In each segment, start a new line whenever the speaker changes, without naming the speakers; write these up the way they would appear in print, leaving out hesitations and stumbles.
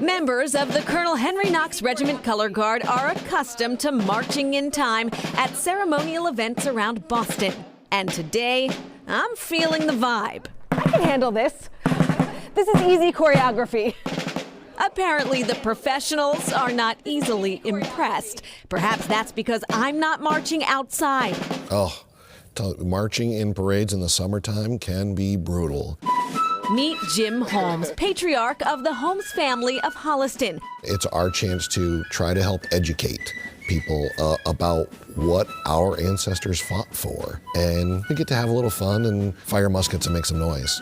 Members of the Colonel Henry Knox Regiment Color Guard are accustomed to marching in time at ceremonial events around Boston. And today, I'm feeling the vibe.
I can handle this. This is easy choreography.
Apparently, the professionals are not easily impressed. Perhaps that's because I'm not marching outside.
Oh, marching in parades in the summertime can be brutal.
Meet Jim Holmes, patriarch of the Holmes family of Holliston.
It's our chance to try to help educate people about what our ancestors fought for. And we get to have a little fun and fire muskets and make some noise.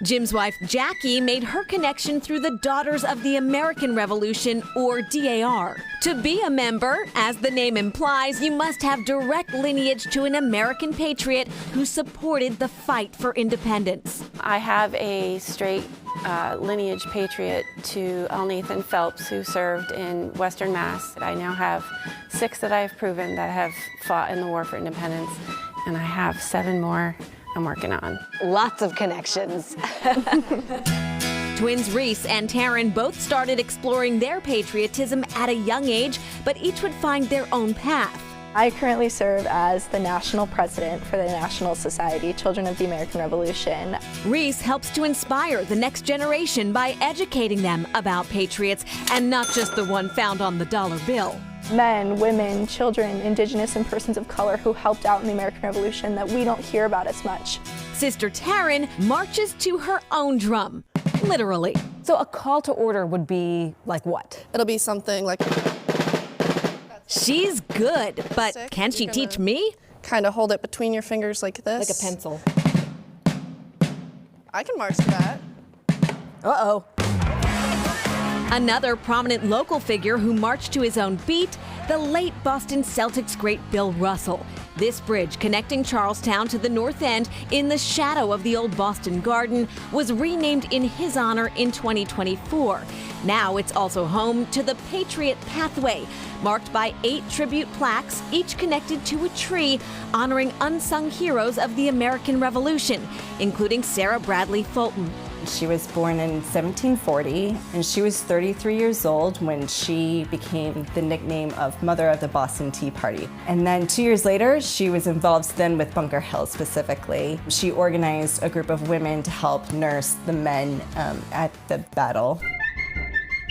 Jim's wife, Jackie, made her connection through the Daughters of the American Revolution, or DAR. To be a member, as the name implies, you must have direct lineage to an American patriot who supported the fight for independence.
I have a straight lineage patriot to Elnathan Phelps, who served in Western Mass. I now have 6 that I have proven that have fought in the War for Independence, and I have 7 more I'm working on.
Lots of connections.
Twins Reese and Taryn both started exploring their patriotism at a young age, but each would find their own path.
I currently serve as the national president for the National Society Children of the American Revolution.
Reese helps to inspire the next generation by educating them about patriots, and not just the one found on the dollar bill.
Men, women, children, indigenous and persons of color who helped out in the American Revolution that we don't hear about as much.
Sister Taryn marches to her own drum, literally.
So a call to order would be like what?
It'll be something like...
She's good, but can she teach me?
Kind of hold it between your fingers like this.
Like a pencil.
I can march to that.
Uh-oh.
Another prominent local figure who marched to his own beat, the late Boston Celtics great Bill Russell. This bridge connecting Charlestown to the North End in the shadow of the old Boston Garden was renamed in his honor in 2024. Now it's also home to the Patriot Pathway, marked by 8 tribute plaques, each connected to a tree honoring unsung heroes of the American Revolution, including Sarah Bradley Fulton.
She was born in 1740, and she was 33 years old when she became the nickname of Mother of the Boston Tea Party. And then 2 years later, she was involved then with Bunker Hill specifically. She organized a group of women to help nurse the men at the battle.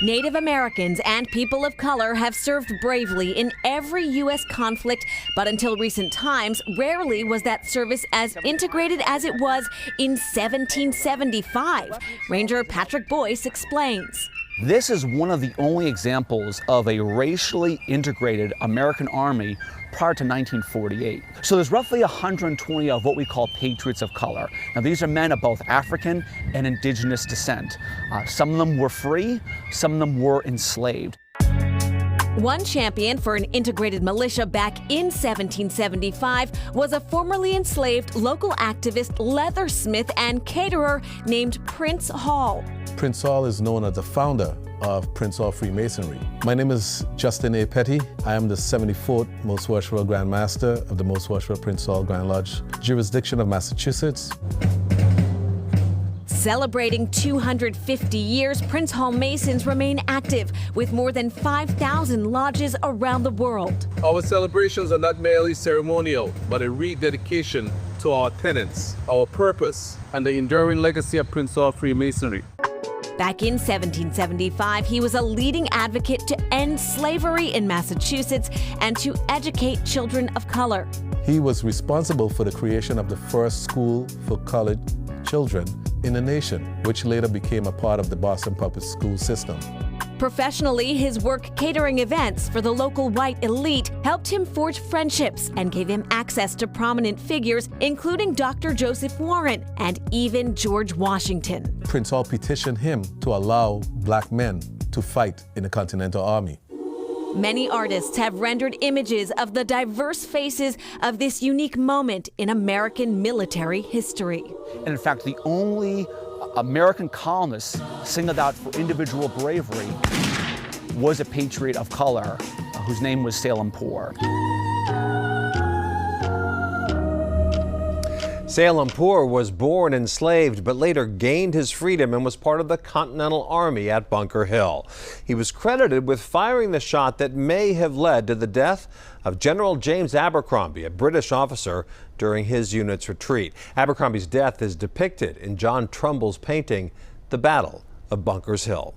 Native Americans and people of color have served bravely in every U.S. conflict, but until recent times, rarely was that service as integrated as it was in 1775. Ranger Patrick Boyce explains.
This is one of the only examples of a racially integrated American Army prior to 1948. So there's roughly 120 of what we call patriots of color. Now these are men of both African and indigenous descent. Some of them were free, some of them were enslaved.
One champion for an integrated militia back in 1775 was a formerly enslaved local activist, leathersmith, and caterer named Prince Hall.
Prince Hall is known as the founder of Prince Hall Freemasonry. My name is Justin A. Petty. I am the 74th Most Worshipful Grand Master of the Most Worshipful Prince Hall Grand Lodge, jurisdiction of Massachusetts.
Celebrating 250 years, Prince Hall Masons remain active with more than 5,000 lodges around the world.
Our celebrations are not merely ceremonial, but a rededication to our tenets, our purpose, and the enduring legacy of Prince Hall Freemasonry.
Back in 1775, he was a leading advocate to end slavery in Massachusetts and to educate children of color.
He was responsible for the creation of the first school for colored children in the nation, which later became a part of the Boston Public School system.
Professionally, his work catering events for the local white elite helped him forge friendships and gave him access to prominent figures, including Dr. Joseph Warren and even George Washington.
Prince Hall petitioned him to allow black men to fight in the Continental Army.
Many artists have rendered images of the diverse faces of this unique moment in American military history.
And in fact, the only American colonist singled out for individual bravery was a patriot of color whose name was Salem Poor.
Selampur was born enslaved, but later gained his freedom and was part of the Continental Army at Bunker Hill. He was credited with firing the shot that may have led to the death of General James Abercrombie, a British officer, during his unit's retreat. Abercrombie's death is depicted in John Trumbull's painting, The Battle of Bunker's Hill.